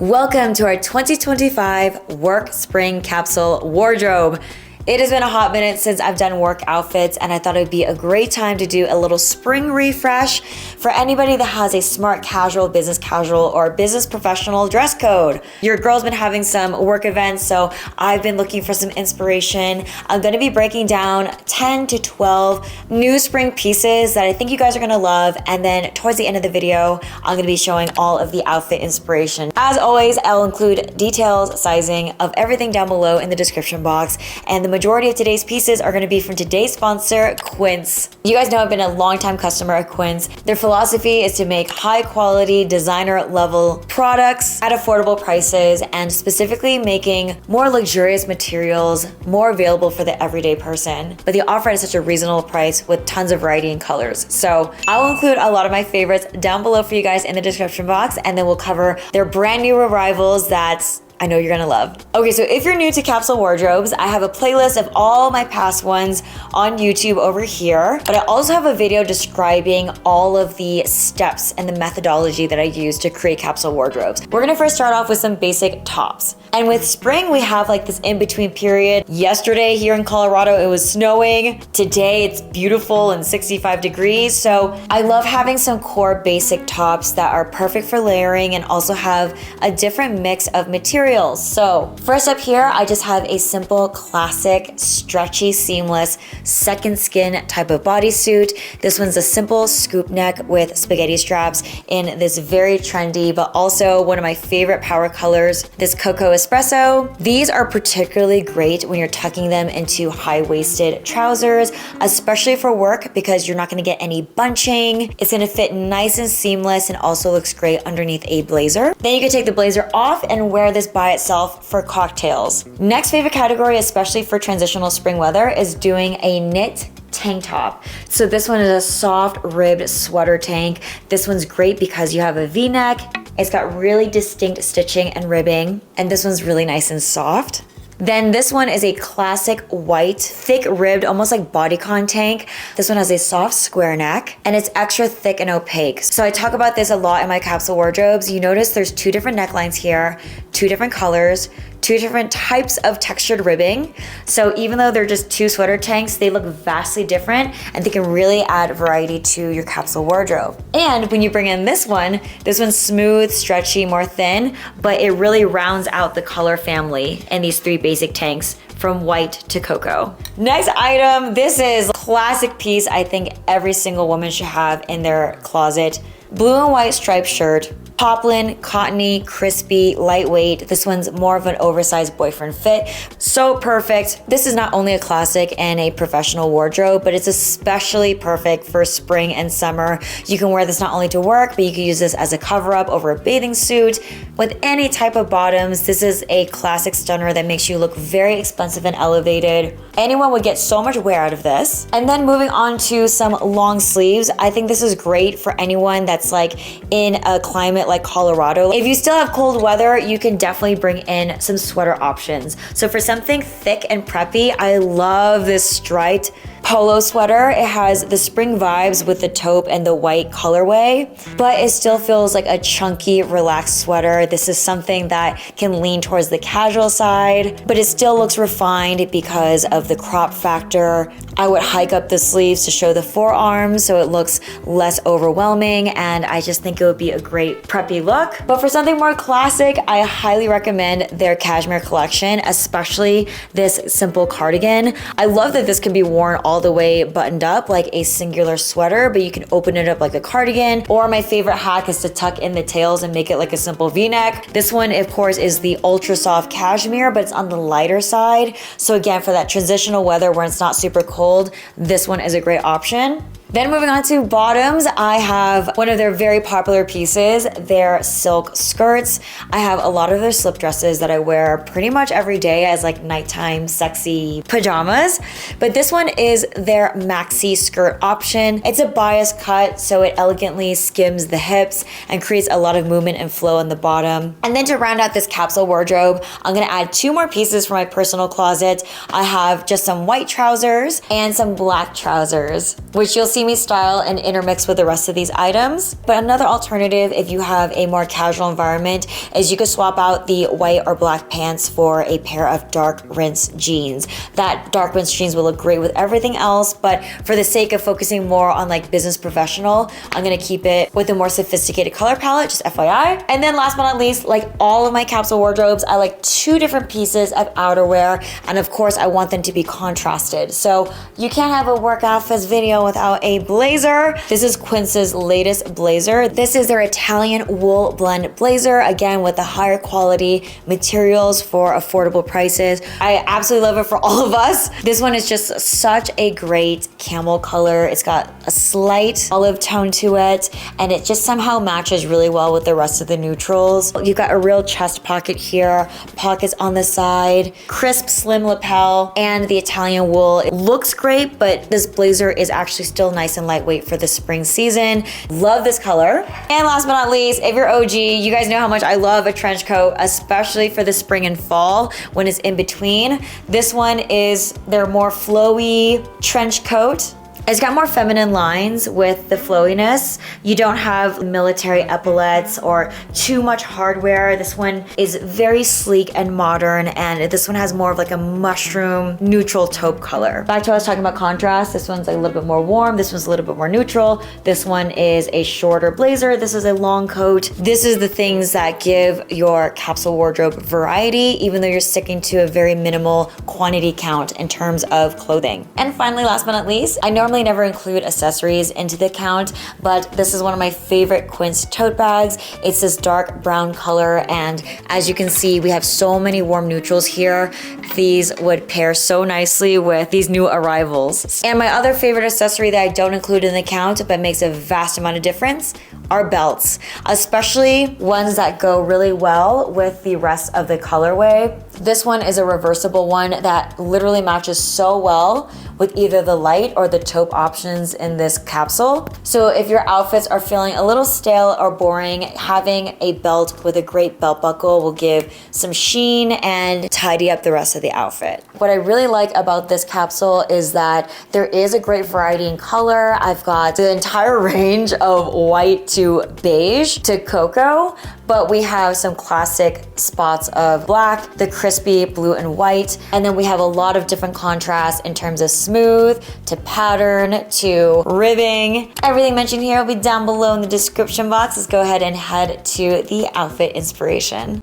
Welcome to our 2025 Work Spring Capsule Wardrobe. It has been a hot minute since I've done work outfits, and I thought it would be a great time to do a little spring refresh for anybody that has a smart casual, business casual, or business professional dress code. Your girl's been having some work events, so I've been looking for some inspiration. I'm gonna be breaking down 10 to 12 new spring pieces that I think you guys are gonna love, and then towards the end of the video, I'm gonna be showing all of the outfit inspiration. As always, I'll include details, sizing of everything down below in the description box, and the majority of today's pieces are going to be from today's sponsor, Quince. You guys know I've been a longtime customer at Quince. Their philosophy is to make high quality, designer level products at affordable prices, and specifically making more luxurious materials more available for the everyday person. But they offer it at such a reasonable price with tons of variety and colors. So I'll include a lot of my favorites down below for you guys in the description box, and then we'll cover their brand new arrivals that I know you're gonna love. Okay, so if you're new to capsule wardrobes, I have a playlist of all my past ones on YouTube over here, but I also have a video describing all of the steps and the methodology that I use to create capsule wardrobes. We're gonna first start off with some basic tops. And with spring, we have like this in-between period. Yesterday here in Colorado, it was snowing. Today, it's beautiful and 65 degrees. So I love having some core basic tops that are perfect for layering and also have a different mix of materials. So first up here, I just have a simple, classic, stretchy, seamless, second skin type of bodysuit. This one's a simple scoop neck with spaghetti straps in this very trendy, but also one of my favorite power colors, this Cocoa Espresso. These are particularly great when you're tucking them into high-waisted trousers, especially for work because you're not gonna get any bunching. It's gonna fit nice and seamless and also looks great underneath a blazer. Then you can take the blazer off and wear this by itself for cocktails. Next favorite category, especially for transitional spring weather, is doing a knit tank top. So this one is a soft ribbed sweater tank. This one's great because you have a V-neck. It's got really distinct stitching and ribbing, and this one's really nice and soft. Then this one is a classic white, thick ribbed, almost like bodycon tank. This one has a soft square neck and it's extra thick and opaque. So I talk about this a lot in my capsule wardrobes. You notice there's two different necklines here, two different colors, two different types of textured ribbing. So even though they're just two sweater tanks, they look vastly different and they can really add variety to your capsule wardrobe. And when you bring in this one's smooth, stretchy, more thin, but it really rounds out the color family in these three basic tanks from white to cocoa. Next item, this is a classic piece I think every single woman should have in their closet. Blue and white striped shirt. Poplin, cottony, crispy, lightweight. This one's more of an oversized boyfriend fit. So perfect. This is not only a classic and a professional wardrobe, but it's especially perfect for spring and summer. You can wear this not only to work, but you can use this as a cover up over a bathing suit. With any type of bottoms, this is a classic stunner that makes you look very expensive and elevated. Anyone would get so much wear out of this. And then moving on to some long sleeves. I think this is great for anyone that's like in a climate like Colorado. If you still have cold weather, you can definitely bring in some sweater options. So for something thick and preppy, I love this striped polo sweater. It has the spring vibes with the taupe and the white colorway, but it still feels like a chunky, relaxed sweater. This is something that can lean towards the casual side, but it still looks refined because of the crop factor. I would hike up the sleeves to show the forearms so it looks less overwhelming, and I just think it would be a great preppy look. But for something more classic, I highly recommend their cashmere collection, especially this simple cardigan. I love that this can be worn all the way buttoned up like a singular sweater, but you can open it up like a cardigan. Or my favorite hack is to tuck in the tails and make it like a simple V-neck. This one, of course, is the ultra soft cashmere, but it's on the lighter side. So again, for that transitional weather where it's not super cold, this one is a great option. Then moving on to bottoms, I have one of their very popular pieces, their silk skirts. I have a lot of their slip dresses that I wear pretty much every day as like nighttime sexy pajamas. But this one is their maxi skirt option. It's a bias cut, so it elegantly skims the hips and creates a lot of movement and flow in the bottom. And then to round out this capsule wardrobe, I'm gonna add two more pieces for my personal closet. I have just some white trousers and some black trousers, which you'll see see-me style and intermix with the rest of these items. But another alternative, if you have a more casual environment, is you could swap out the white or black pants for a pair of dark rinse jeans. That dark rinse jeans will look great with everything else, but for the sake of focusing more on like business professional, I'm gonna keep it with a more sophisticated color palette, just FYI. And then last but not least, like all of my capsule wardrobes, I like 2 different pieces of outerwear, and of course I want them to be contrasted. So you can't have a work outfits video without a blazer. This is Quince's latest blazer. This is their Italian wool blend blazer, again with the higher quality materials for affordable prices. I absolutely love it for all of us. This one is just such a great camel color. It's got a slight olive tone to it, and it just somehow matches really well with the rest of the neutrals. You've got a real chest pocket here, pockets on the side, crisp slim lapel, and the Italian wool. It looks great, but this blazer is actually still nice and lightweight for the spring season. Love this color. And last but not least, if you're OG, you guys know how much I love a trench coat, especially for the spring and fall when it's in between. This one is their more flowy trench coat. It's got more feminine lines with the flowiness. You don't have military epaulets or too much hardware. This one is very sleek and modern, and this one has more of like a mushroom neutral taupe color. Back to what I was talking about contrast, this one's like a little bit more warm, this one's a little bit more neutral. This one is a shorter blazer, this is a long coat. This is the things that give your capsule wardrobe variety, even though you're sticking to a very minimal quantity count in terms of clothing. And finally, last but not least, I normally never include accessories into the count, but this is one of my favorite Quince tote bags. It's this dark brown color, and as you can see, we have so many warm neutrals here. These would pair so nicely with these new arrivals. And my other favorite accessory that I don't include in the count but makes a vast amount of difference are belts, especially ones that go really well with the rest of the colorway. This one is a reversible one that literally matches so well with either the light or the taupe options in this capsule. So if your outfits are feeling a little stale or boring, having a belt with a great belt buckle will give some sheen and tidy up the rest of the outfit. What I really like about this capsule is that there is a great variety in color. I've got the entire range of white to beige to cocoa, but we have some classic spots of black, the crispy blue and white, and then we have a lot of different contrasts in terms of smooth to pattern to ribbing. Everything mentioned here will be down below in the description box. Let's go ahead and head to the outfit inspiration.